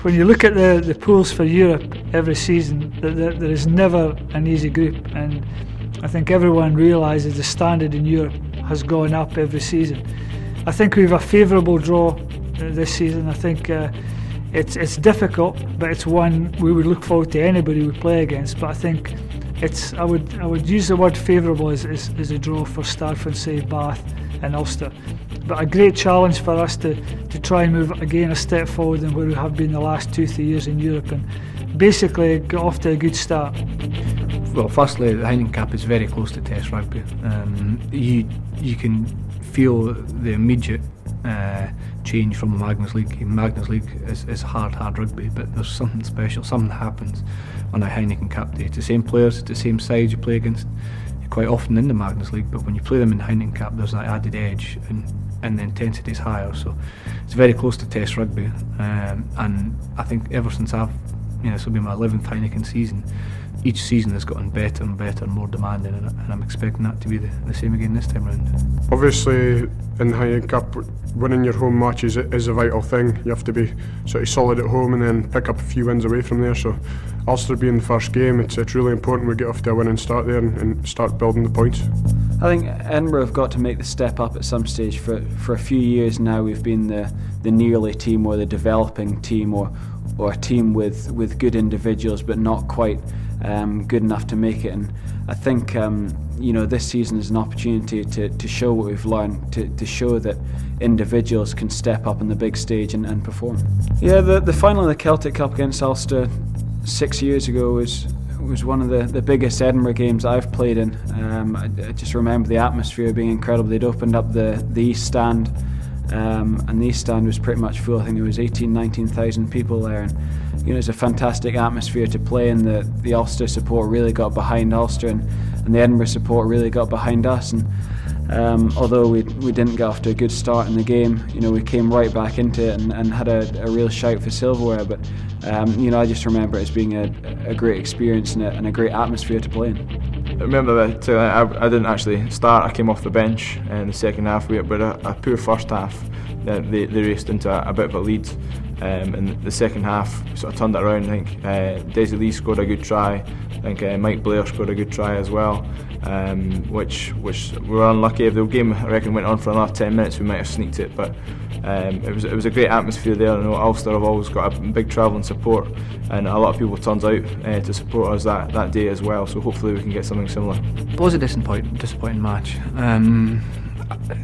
when you look at the pools for Europe every season, there is never an easy group, and I think everyone realises the standard in Europe has gone up every season. I think we have a favourable draw this season. I think it's difficult, but it's one we would look forward to anybody we play against. But I think I would use the word favourable as a draw for Starford, Bath and Ulster. But a great challenge for us to try and move again a step forward than where we have been the last 2-3 years in Europe, and basically got off to a good start. Well, firstly, the Heineken Cup is very close to Test rugby. You can feel the immediate change from the Magnus League. Magnus League is hard rugby, but there's something special, something happens on a Heineken Cup day. It's the same players, it's the same sides you play against. You're quite often in the Magnus League, but when you play them in Heineken Cup, there's that added edge, and the intensity is higher. So it's very close to Test rugby, and I think ever since this will be my 11th Heineken season, each season has gotten better and better and more demanding, and I'm expecting that to be the same again this time round. Obviously, in the Heineken Cup, winning your home matches is a vital thing. You have to be sort of solid at home and then pick up a few wins away from there. So Ulster being the first game, it's really important we get off to a winning start there and start building the points. I think Edinburgh have got to make the step up at some stage. For a few years now, we've been the nearly team, or the developing team, or a team with good individuals but not quite good enough to make it. And I think this season is an opportunity to show what we've learned, to show that individuals can step up on the big stage and perform. Yeah, the final of the Celtic Cup against Ulster 6 years ago was one of the biggest Edinburgh games I've played in. I just remember the atmosphere being incredible. They'd opened up the East Stand, and the East Stand was pretty much full. I think there was 19,000 people there, and it was a fantastic atmosphere to play in. The Ulster support really got behind Ulster, and the Edinburgh support really got behind us. And although we didn't get off to a good start in the game, we came right back into it and had a real shout for silverware. But I just remember it as being a great experience and a great atmosphere to play in. I remember that I didn't actually start. I came off the bench in the second half, but a poor first half. They raced into a bit of a lead. In the second half, we sort of turned it around. I think Desi Lee scored a good try. I think Mike Blair scored a good try as well, which we were unlucky. If the game, I reckon, went on for another 10 minutes, we might have sneaked it. But it was a great atmosphere there. I know Ulster have always got a big travelling support, and a lot of people turns out to support us that day as well. So hopefully we can get something similar. It was a disappointing match.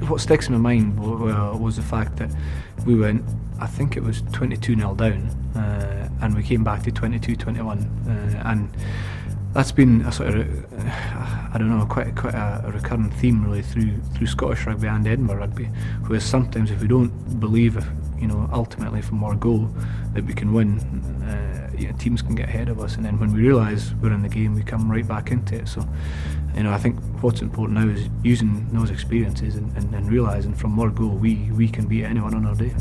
What sticks in my mind was the fact that we went, I think it was 22-0 down, and we came back to 22-21, and that's been a sort of, quite a recurrent theme really through Scottish rugby and Edinburgh rugby, where sometimes if we don't believe, ultimately from our goal that we can win, teams can get ahead of us, and then when we realise we're in the game, we come right back into it. So, I think what's important now is using those experiences and realising from our goal we can beat anyone on our day.